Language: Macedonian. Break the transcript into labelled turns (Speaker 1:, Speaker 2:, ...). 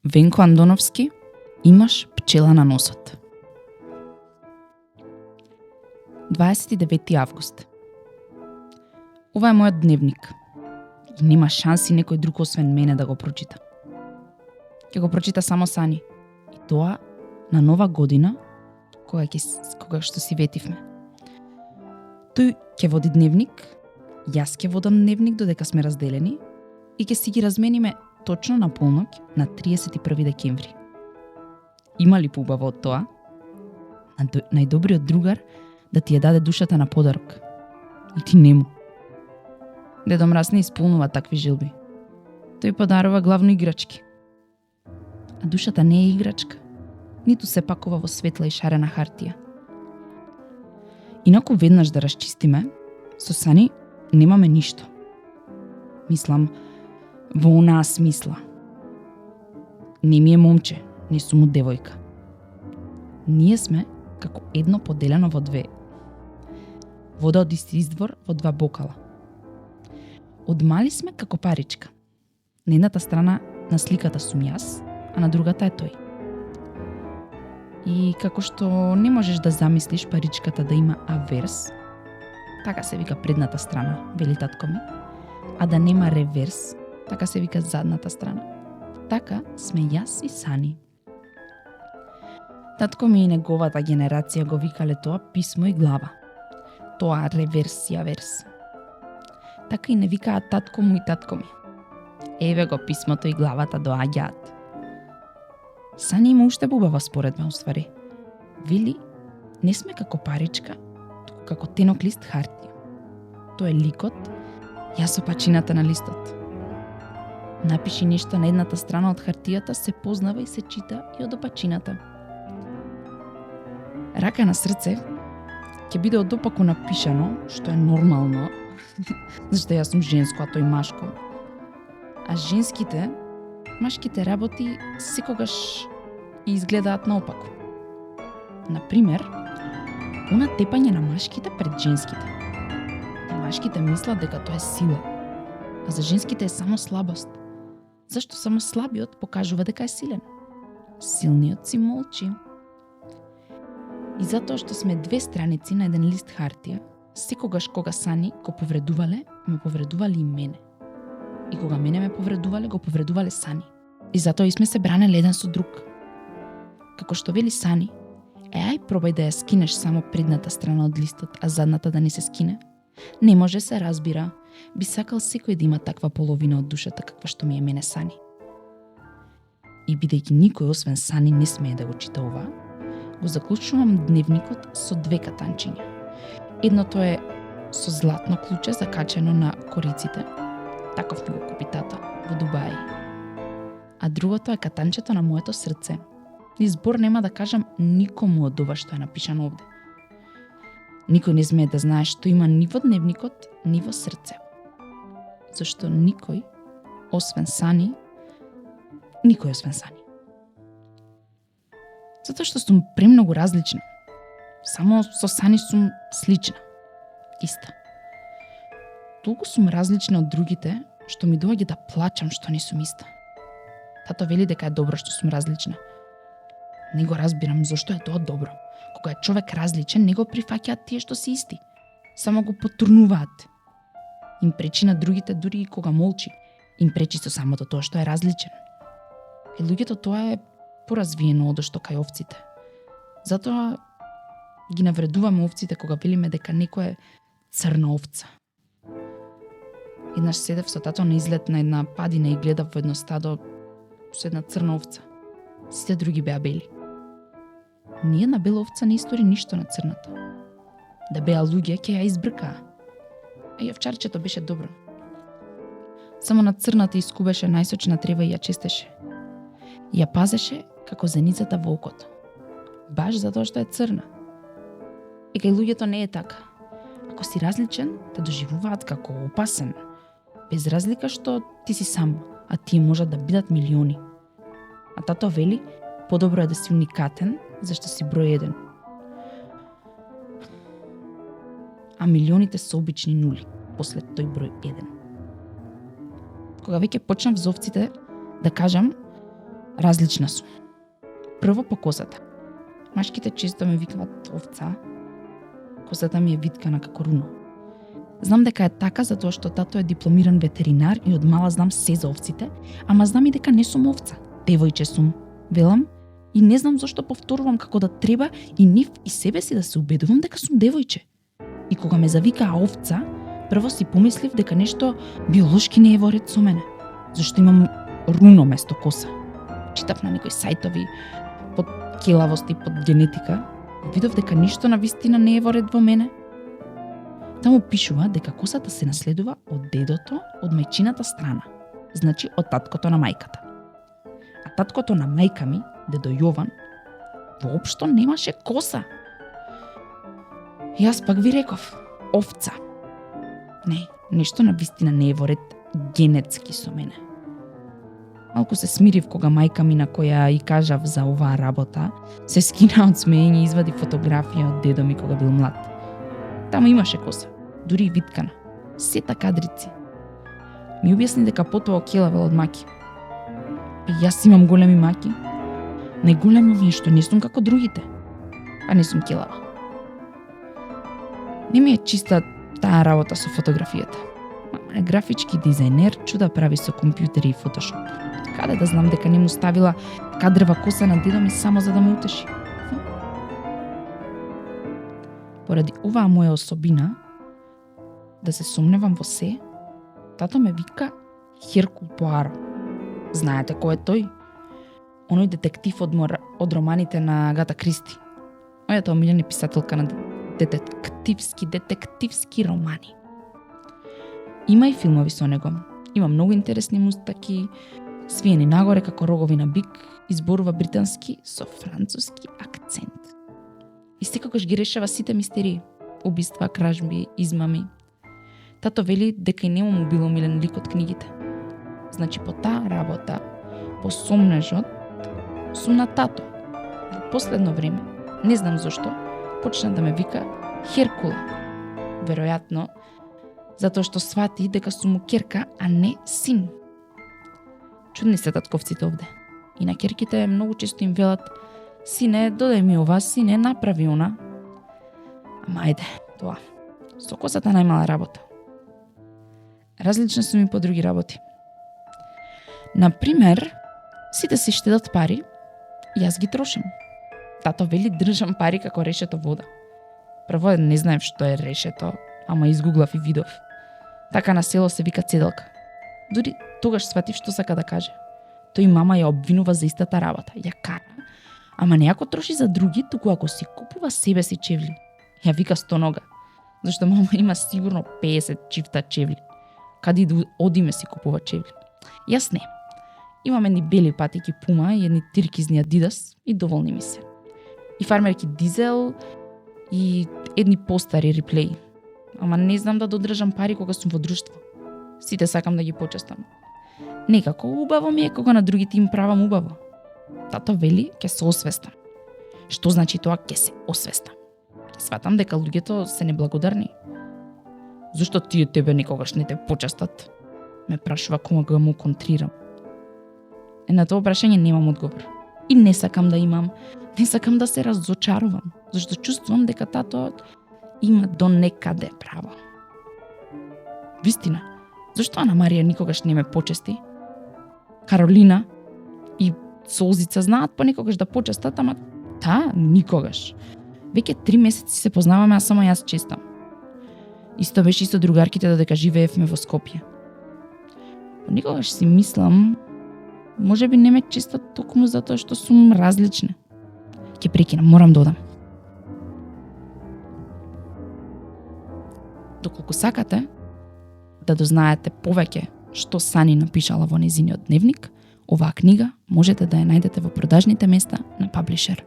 Speaker 1: Венко Андоновски, имаш пчела на носот. 29. август. Ова е мојот дневник. И нема шанси некој друг освен мене да го прочита. Ќе го прочита само Сани. И тоа на Нова година, кога што си ветивме. Тој ќе води дневник, јас ќе водам дневник додека сме разделени и ќе си ги размениме точно на полноќ на 31 декември. Има ли поубаво од тоа? Најдобриот другар да ти ја даде душата на подарок. И ти нему. Дедо Мраз не исполнува такви желби. Тој подарува главно играчки. А душата не е играчка, ниту се пакува во светла и шарена хартија. Инаку веднаш да расчистиме, со Сани немаме ништо. Мислам, во онаа смисла. Не ми е момче, не сум му девојка. Ние сме како едно поделено во две. Вода од исти извор во два бокала. Од мали сме како паричка. На едната страна на сликата сум јас, а на другата е тој. И како што не можеш да замислиш паричката да има аверс, така се вика предната страна, вели татко ми, а да нема реверс, така се вика задната страна. Така сме јас и Сани. Татко ми и неговата генерација го викале тоа писмо и глава. Тоа реверс и аверс. Така и не викаат татко му и татко ми. Еве го писмото и главата доаѓаат. Сани има уште бубава според ме, уствари. Вели, не сме како паричка, туку како тенок лист хартија. Тоа е ликот, јас опачината на листот. Напиши нешто на едната страна од хартијата, се познава и се чита и од опачината. Рака на срце ќе биде одопаку напишано, што е нормално, зашто јас сум женско, а тој машко. А машките работи секогаш и изгледаат наопаку. Например, она тепање на машките пред женските. Машките мислат дека тоа е сила, а за женските е само слабост. Зашто само слабиот покажува дека е силен. Силниот си молчи. И затоа што сме две страници на еден лист хартија, секогаш кога Сани го повредувале, ме повредувале и мене. И кога мене ме повредувале, го повредувале Сани. И затоа и сме се бранеле еден со друг. Како што вели Сани, ај пробај да ја скинеш само предната страна од листот, а задната да не се скине. Не може, се разбира. Би сакал секој да има таква половина од душата каква што ми е мене Сани. И бидејќи никој освен Сани не смее да го чита ова, го заклучувам дневникот со две катанчиња. Едното е со златно клуче закачено на кориците, таков ми го купи тата во Дубај. А другото е катанчето на моето срце. Избор нема да кажам никому од ова што е напишано овде. Никој не смее да знае што има ни во дневникот, ни во срце. Зашто никој освен Сани. Затоа што сум премногу различна. Само со Сани сум слична. Иста. Толку сум различна од другите, што ми доаѓа да плачам што не сум иста. Тато вели дека е добро што сум различна. Не го разбирам зошто е тоа добро. Кога е човек различен, не го прифаќаат тие што си исти. Само го потурнуваат. Им пречи на другите дури и кога молчи. Им пречи со самото тоа што е различен. И луѓето тоа е поразвиено одошто кај овците. Затоа ги навредуваме овците кога велиме дека некој е црна овца. Еднаш седев со тато на излет на една падина и гледав во едно стадо со една црна овца. Сите други беа бели. Ниједна бела овца не истори ништо на црната. Да беа луѓе ќе ја избркаа. А и овчарчето беше добро. Само на црната искубеше најсочна трева и ја чистеше. И ја пазеше како зеницата во окото. Баш затоа што е црна. И кај луѓето не е така. Ако си различен, те доживуваат како опасен. Без разлика што ти си сам, а тие можат да бидат милиони. А тато вели, подобро е да си уникатен, зашто си број еден. А милионите се обични нули, после тој број еден. Кога веќе почнав за овците, да кажам, различна сум. Прво по косата. Машките често ме викнат овца. Косата ми е виткана како руно. Знам дека е така затоа што тато е дипломиран ветеринар и од мала знам се за овците, ама знам и дека не сум овца. Девојче сум, велам, и не знам зошто повторувам како да треба и нив и себе си да се убедувам дека сум девојче. И кога ме завикаа овца, прво си помислив дека нешто биолошки не е во ред со мене, зашто имам руно место коса. Читав на некои сајтови под келавост и под генетика, видов дека ништо на вистина не е во ред во мене. Таму пишува дека косата се наследува од дедото, од мајчината страна, значи од таткото на мајката. А таткото на мајка ми, дедо Јован, воопшто немаше коса. Јас пак ви реков, овца. Не, нешто на вистина не е во ред генетски со мене. Малку се смирив кога мајка ми на која и кажав за оваа работа, се скина од смеење и извади фотографија од дедо ми кога бил млад. Таму имаше коса, дури и виткана, сета кадрици. Ми објасни дека потоа келавел од маки. И јас имам големи маки. Најголемо ми е што не сум како другите, а не сум келава. Не ми е чиста таа работа со фотографијата. Мама е графички дизајнер, чуда прави со компјутери и фотошоп. Каде да знам дека не му ставила кадрева коса на дедо ми само за да ме утеши? Поради оваа моја особина, да се сомневам во се, тато ме вика Херкул Поаро. Знаете кој е тој? Оној детектив од романите на Агата Кристи. Мојата омилена писателка на детективски романи. Има и филмови со него. Има многу интересни мустаки, свиени нагоре како рогови на бик, изборува британски со француски акцент. И секогаш ги решава сите мистерии, убиства, кражби, измами. Тато вели дека и нему му бил омилен лик од книгите. Значи по таа работа, по сомнежот, сум на тато. Во последно време, не знам зошто, почна да ме вика Херкула. Веројатно, затоа што свати дека сум му керка, а не син. Чудни се татковците овде. И на керките многу често им велат: сине, додај ми ова, сине, направи она. Ама ајде, тоа. Со косата најмала работа. Различни сум и по други работи. Например, сите си штедат пари, јас ги трошам. Тато вели држам пари како решето вода. Прво не знаев што е решето, ама изгуглав и видов. Така на село се вика цеделка. Дури тогаш сватив што сака да каже. Тој мама ја обвинува за истата работа. Ја кара, ама не ако троши за други, туку ако си купува себе си чевли. Ја вика стонога, зашто мама има сигурно 50 чифта чевли. Каде да одиме си купува чевли. Јас не. Имам едни бели патики Пума и едни тиркизни Адидас и доволни ми се. И фармерки Дизел и едни постари Реплей. Ама не знам да додржам пари кога сум во друштво. Сите сакам да ги почестам. Некако убаво ми е кога на другите им правам убаво. Тато вели ќе се освестам. Што значи тоа ќе се освестам? Сватам дека луѓето се неблагодарни. Зошто тие тебе никогаш не те почестат? Ме прашува кога му контрирам. На тоа прашање немам одговор. И не сакам да имам, не сакам да се разочарувам, зашто чувствувам дека тато има до некаде право. Вистина, зашто Ана Марија никогаш не ме почести? Каролина и Солзица знаат понекогаш да почестат, ама таа никогаш. Веќе 3 месеци се познаваме, а само јас честам. Исто беше и со другарките додека живеевме во Скопје. Понекогаш си мислам, може би не ме честат токму затоа што сум различна. Ќе прекинам, морам да одам. Доколку сакате да дознаете повеќе што Сани напишала во нејзиниот дневник, оваа книга можете да ја најдете во продажните места на Паблишер.